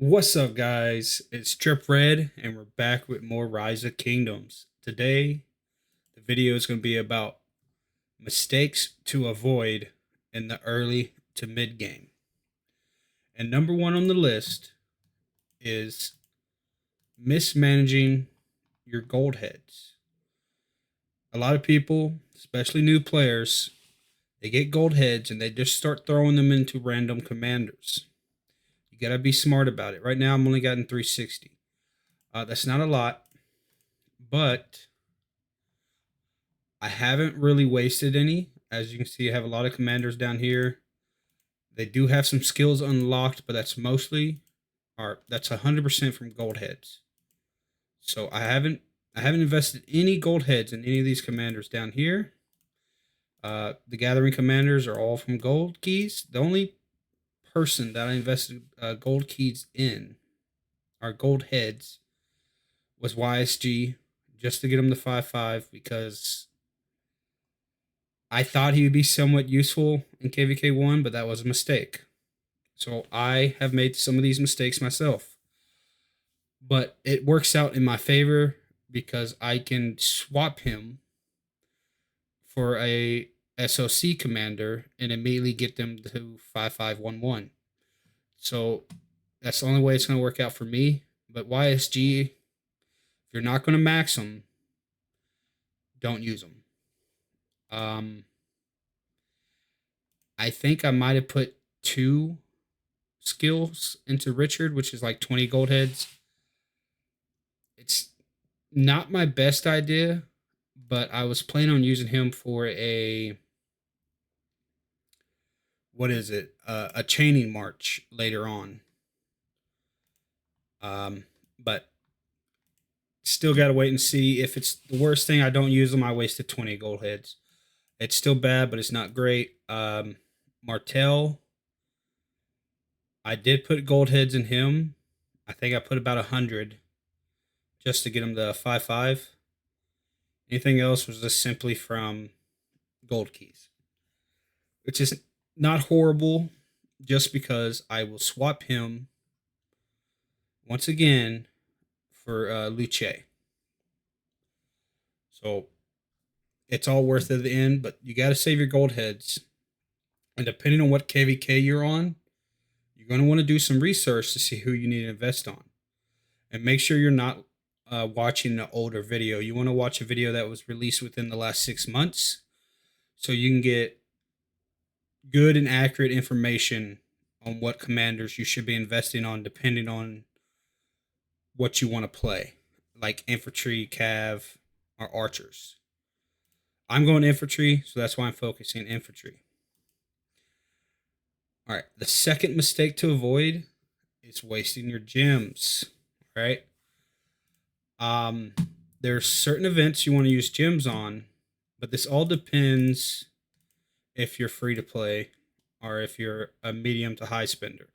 What's up, guys? It's Trip Red, and we're back with more Rise of Kingdoms. Today, the video is going to be about mistakes to avoid in the early to mid game. And number one on the list is mismanaging your gold heads. A lot of people, especially new players, they get gold heads and they just start throwing them into random commanders. You got to be smart about it. Right now, I'm only gotten 360. That's not a lot, but I haven't really wasted any. As you can see, I have a lot of commanders down here. They do have some skills unlocked, but that's mostly, or that's 100% from gold heads. So I haven't invested any gold heads in any of these commanders down here. The gathering commanders are all from gold keys. The only person that I invested gold keys in, or gold heads, was YSG, just to get him to 5-5 because I thought he would be somewhat useful in KVK 1, but that was a mistake. So I have made some of these mistakes myself. But it works out in my favor because I can swap him for a SOC commander and immediately get them to 5511. So that's the only way it's going to work out for me. But YSG, if you're not going to max them, don't use them. I think I might have put two skills into Richard, which is like 20 gold heads. It's not my best idea, but I was planning on using him for a what is it? A chaining march later on. But still got to wait and see. If it's the worst thing, I don't use them. I wasted 20 gold heads. It's still bad, but it's not great. Martel, I did put gold heads in him. I think I put about 100 just to get him to 5-5. Anything else was just simply from gold keys, which is not horrible, just because I will swap him once again for Luce. So it's all worth it at the end, but you got to save your gold heads. And depending on what KVK you're on, you're going to want to do some research to see who you need to invest on. And make sure you're not watching an older video. You want to watch a video that was released within the last 6 months so you can get good and accurate information on what commanders you should be investing on depending on what you want to play, like infantry, cav, or archers. I'm going infantry, so that's why I'm focusing infantry. All right, the second mistake to avoid is wasting your gems. All right. There's certain events you want to use gems on, but this all depends if you're free to play or if you're a medium to high spender.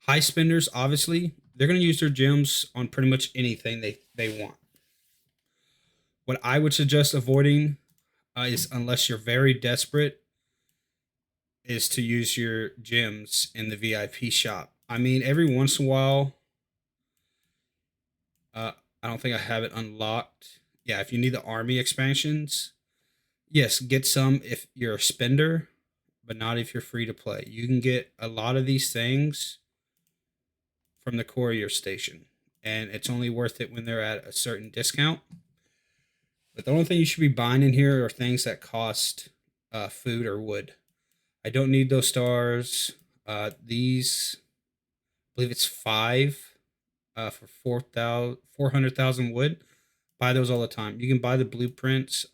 High spenders, obviously, they're going to use their gems on pretty much anything they want. What I would suggest avoiding is, unless you're very desperate, is to use your gems in the VIP shop. I mean, every once in a while, I don't think I have it unlocked. Yeah, if you need the army expansions, yes, get some if you're a spender, but not if you're free to play. You can get a lot of these things from the courier station, and it's only worth it when they're at a certain discount. But the only thing you should be buying in here are things that cost food or wood. I don't need those stars. These, I believe it's 5 for 400,000 wood. Buy those all the time. You can buy the blueprints.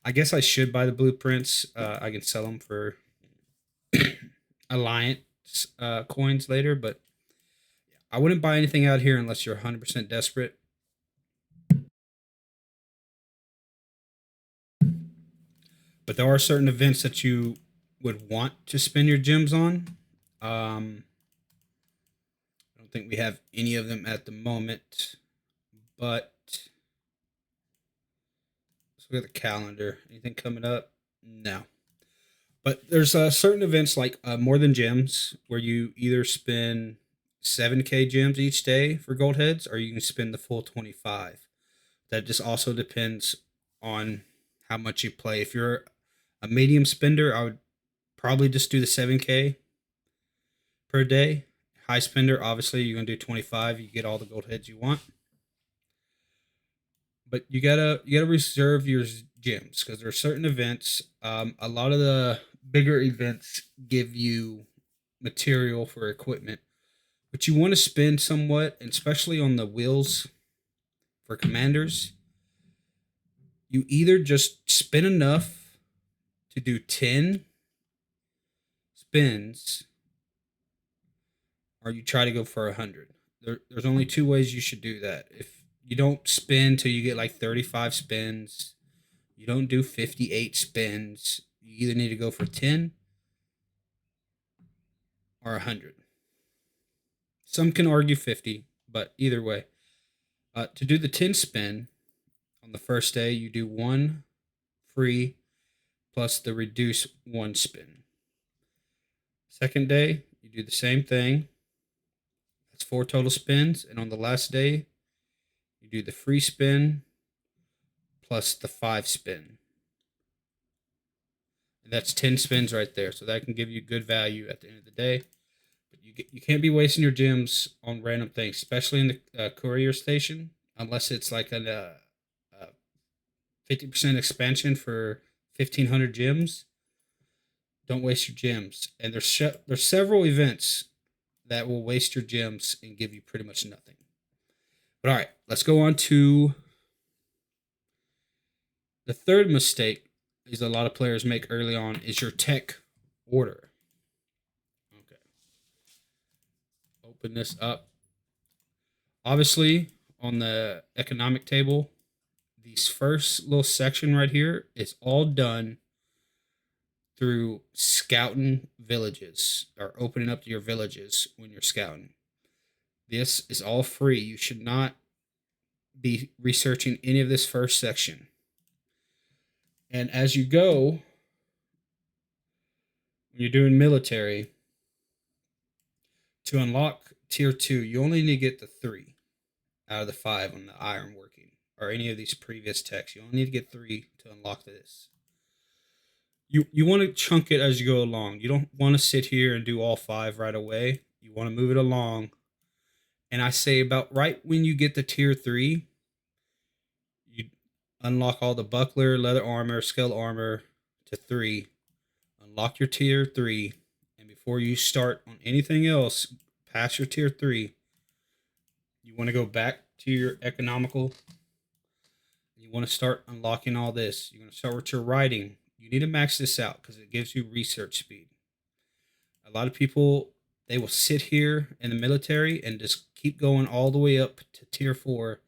I guess I should buy the blueprints. I can sell them for Alliance coins later, but I wouldn't buy anything out here unless you're 100% desperate. But there are certain events that you would want to spend your gems on. I don't think we have any of them at the moment, but let's look at the calendar. Anything coming up? No. But there's certain events like More Than Gems where you either spend 7K gems each day for gold heads, or you can spend the full 25. That just also depends on how much you play. If you're a medium spender, I would probably just do the 7K per day. High spender, obviously, you're gonna do 25. You get all the gold heads you want, but you gotta reserve your gems because there are certain events. A lot of the bigger events give you material for equipment, but you want to spend somewhat, and especially on the wheels for commanders. You either just spend enough to do 10 spins, or you try to go for 100. There's only two ways you should do that. If you don't spin till you get like 35 spins, you don't do 58 spins. You either need to go for 10 or 100. Some can argue 50, but either way. To do the 10 spin on the first day, you do one free plus the reduce one spin. Second day, you do the same thing. That's 4 total spins. And on the last day, you do the free spin plus the 5 spin. And that's 10 spins right there. So that can give you good value at the end of the day. But you can't be wasting your gems on random things, especially in the courier station, unless it's like a 50% expansion for 1,500 gems. Don't waste your gems. And there's several events that will waste your gems and give you pretty much nothing. But all right, let's go on to the third mistake is a lot of players make early on is your tech order. Okay. Open this up. Obviously, on the economic table, this first little section right here is all done through scouting villages or opening up your villages when you're scouting. This is all free. You should not be researching any of this first section. And as you go, when you're doing military, to unlock tier 2, you only need to get the 3 out of the 5 on the iron working or any of these previous techs. You only need to get 3 to unlock this. You want to chunk it as you go along. You don't want to sit here and do all 5 right away. You want to move it along. And I say about right when you get the tier 3, you unlock all the buckler, leather armor, scale armor to 3. Unlock your tier 3. And before you start on anything else past your tier 3, you want to go back to your economical. You want to start unlocking all this. You're going to start with your writing. You need to max this out because it gives you research speed. A lot of people, they will sit here in the military and just keep going all the way up to tier 4.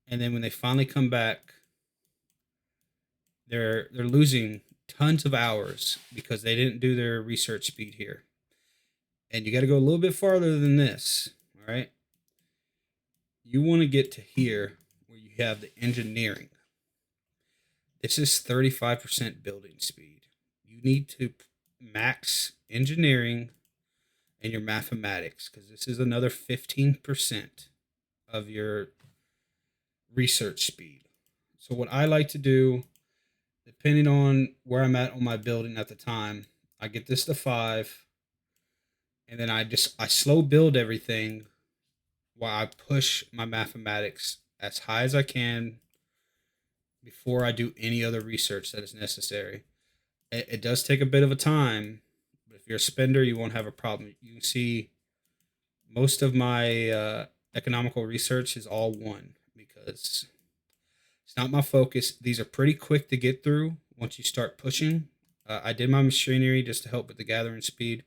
And then when they finally come back, they're losing tons of hours because they didn't do their research speed here. And you got to go a little bit farther than this. All right. You want to get to here where you have the engineering. This is 35% building speed. You need to max engineering and your mathematics because this is another 15% of your research speed. So what I like to do, depending on where I'm at on my building at the time, I get this to 5, and then I slow build everything while I push my mathematics as high as I can before I do any other research that is necessary. It does take a bit of a time, but if you're a spender, you won't have a problem. You can see most of my economical research is all 1 because it's not my focus. These are pretty quick to get through once you start pushing. I did my machinery just to help with the gathering speed.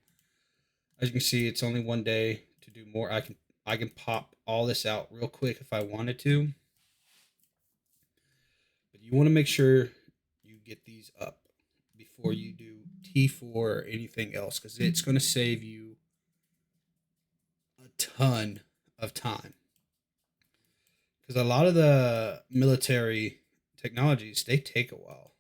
As you can see, it's only 1 day to do more. I can pop all this out real quick if I wanted to. But you want to make sure you get these up before you do T4 or anything else because it's going to save you a ton of time. Because a lot of the military technologies, they take a while.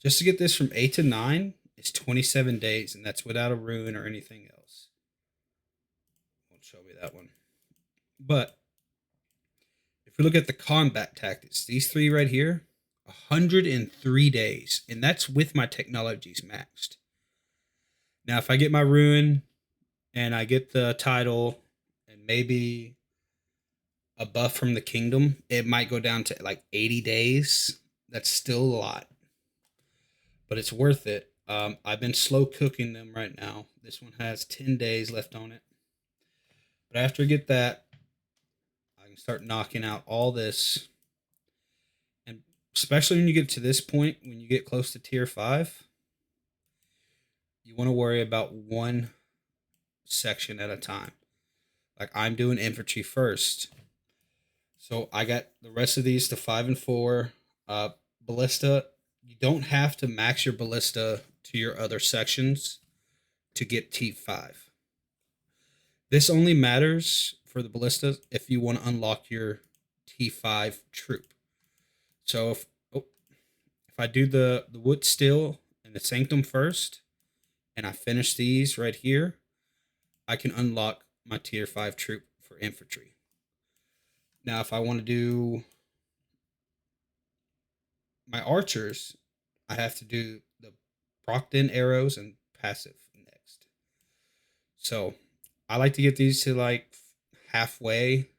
Just to get this from 8 to 9 is 27 days, and that's without a rune or anything else. show me that one. But if we look at the combat tactics, these three right here, 103 days, and that's with my technologies maxed. Now, if I get my ruin and I get the title and maybe a buff from the kingdom, it might go down to like 80 days. That's still a lot, but it's worth it. I've been slow cooking them right now. This one has 10 days left on it. But after I get that, I can start knocking out all this. And especially when you get to this point, when you get close to tier 5, you want to worry about one section at a time. Like I'm doing infantry first. So I got the rest of these to 5 and 4. Ballista, you don't have to max your ballista to your other sections to get T5. This only matters for the ballista if you want to unlock your T5 troop. So if I do the wood steel and the sanctum first, and I finish these right here, I can unlock my tier 5 troop for infantry. Now, if I want to do my archers, I have to do the procced arrows and passive next. So I like to get these to like halfway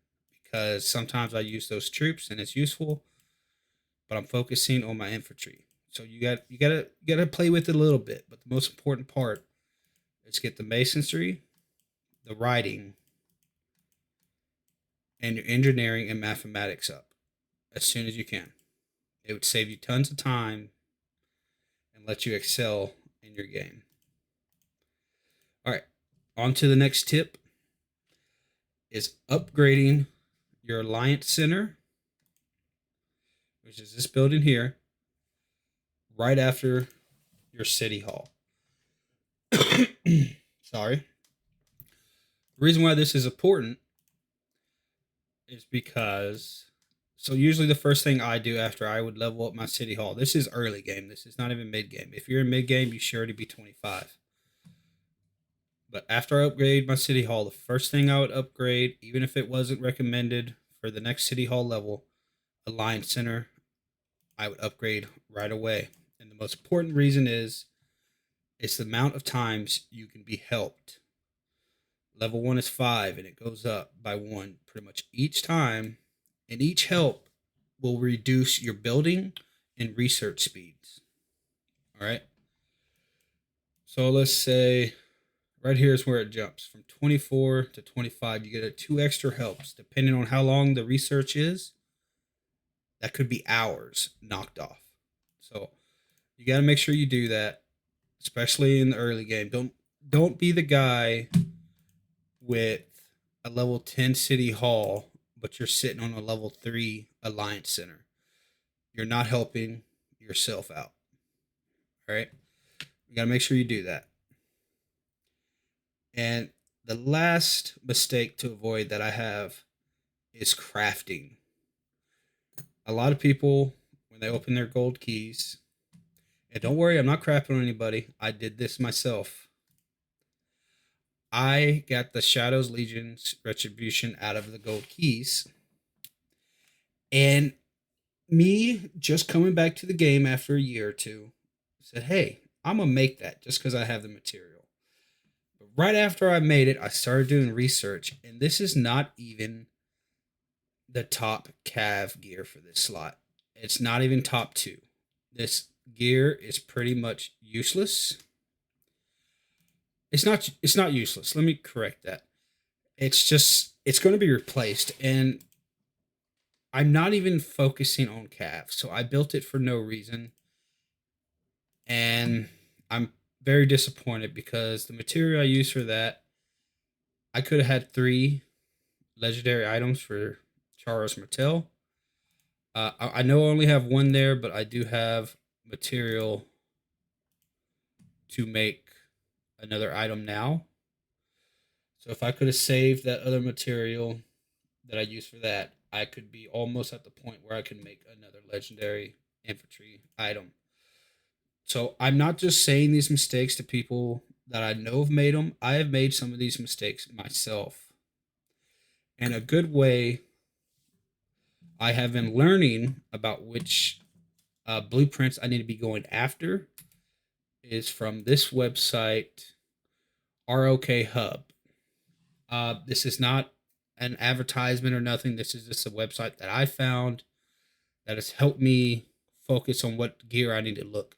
because sometimes I use those troops and it's useful, but I'm focusing on my infantry. So you gotta play with it a little bit, but the most important part is get the masonry, the writing, and your engineering and mathematics up as soon as you can. It would save you tons of time and let you excel in your game. All right, on to the next tip is upgrading your Alliance Center, which is this building here, right after your City Hall. Sorry. The reason why this is important is because, so usually the first thing I do after I would level up my City Hall, this is early game, this is not even mid game. If you're in mid game, you sure to be 25. But after I upgrade my City Hall, the first thing I would upgrade, even if it wasn't recommended for the next City Hall level, Alliance Center, I would upgrade right away. And the most important reason is it's the amount of times you can be helped. Level 1 is 5, and it goes up by 1 pretty much each time. And each help will reduce your building and research speeds. All right. So let's say right here is where it jumps from 24 to 25. You get 2 extra helps depending on how long the research is. That could be hours knocked off. So you got to make sure you do that, especially in the early game. Don't be the guy with a level 10 City Hall, but you're sitting on a level 3 Alliance Center. You're not helping yourself out. All right? You got to make sure you do that. And the last mistake to avoid that I have is crafting. A lot of people, when they open their gold keys, and don't worry, I'm not crapping on anybody. I did this myself. I got the Shadows Legion's Retribution out of the gold keys. And me just coming back to the game after a year or two said, hey, I'm going to make that just because I have the material. But right after I made it, I started doing research. And this is not even the top cav gear for this slot. It's not even top 2. This gear is pretty much useless. It's not useless. Let me correct that. It's going to be replaced, and I'm not even focusing on cav. So I built it for no reason. And I'm very disappointed because the material I used for that, I could have had 3 legendary items for Charos Martel. I know I only have 1 there, but I do have material to make another item now. So if I could have saved that other material that I used for that, I could be almost at the point where I can make another legendary infantry item. So I'm not just saying these mistakes to people that I know have made them. I have made some of these mistakes myself. And a good way I have been learning about which blueprints I need to be going after is from this website, ROK Hub. This is not an advertisement or nothing. This is just a website that I found that has helped me focus on what gear I need to look.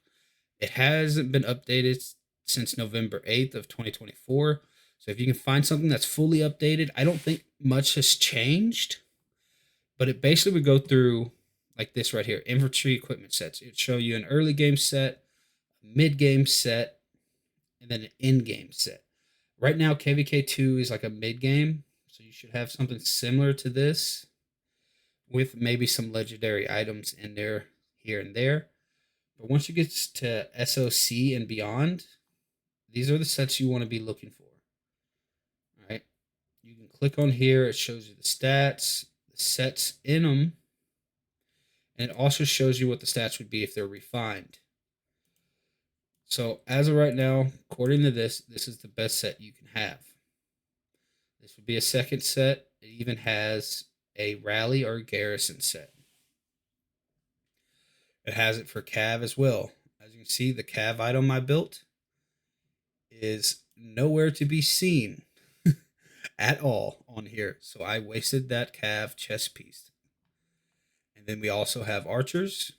It hasn't been updated since November 8th of 2024. So if you can find something that's fully updated, I don't think much has changed, but it basically would go through like this right here, infantry equipment sets. It'd show you an early game set, a mid game set, and then an end game set. Right now, KVK2 is like a mid game, so you should have something similar to this with maybe some legendary items in there here and there. But once you get to SOC and beyond, these are the sets you want to be looking for. All right. You can click on here. It shows you the stats, the sets in them, and it also shows you what the stats would be if they're refined. So as of right now, according to this is the best set you can have. This would be a second set. It even has a rally or garrison set. It has it for Cav as well. As you can see, the Cav item I built is nowhere to be seen at all on here. So I wasted that Cav chest piece. And then we also have archers.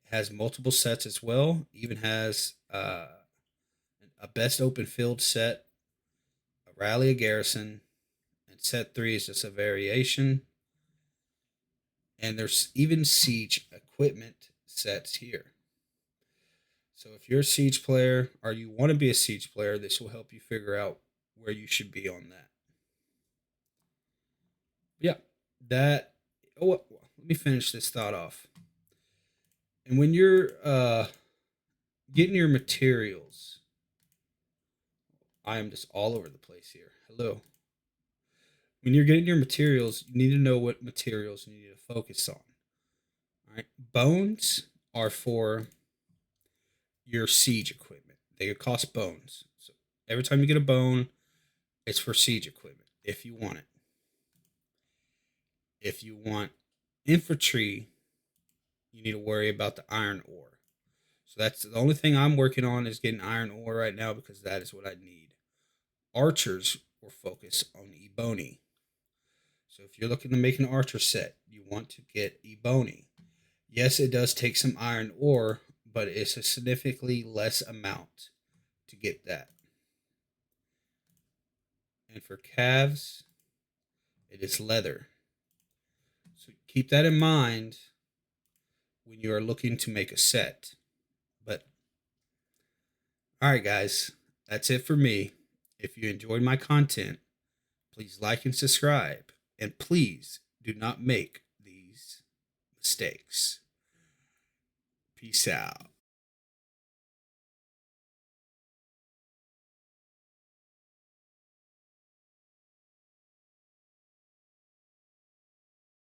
It has multiple sets as well. Even has a best open field set, a rally, a garrison, and set 3 is just a variation. And there's even siege equipment sets here. So if you're a siege player or you want to be a siege player, this will help you figure out where you should be on that. Yeah, that. Oh, let me finish this thought off. And when you're getting your materials, I am just all over the place here. Hello. When you're getting your materials, you need to know what materials you need to focus on. All right. Bones are for your siege equipment. They cost bones. So every time you get a bone, it's for siege equipment if you want it. If you want infantry, you need to worry about the iron ore. So that's the only thing I'm working on is getting iron ore right now because that is what I need. Archers will focus on Ebony. So if you're looking to make an archer set, you want to get Ebony. Yes, it does take some iron ore, but it's a significantly less amount to get that. And for calves, it is leather. So keep that in mind when you are looking to make a set. But all right, guys, that's it for me. If you enjoyed my content, please like and subscribe. And please do not make these mistakes. Peace out.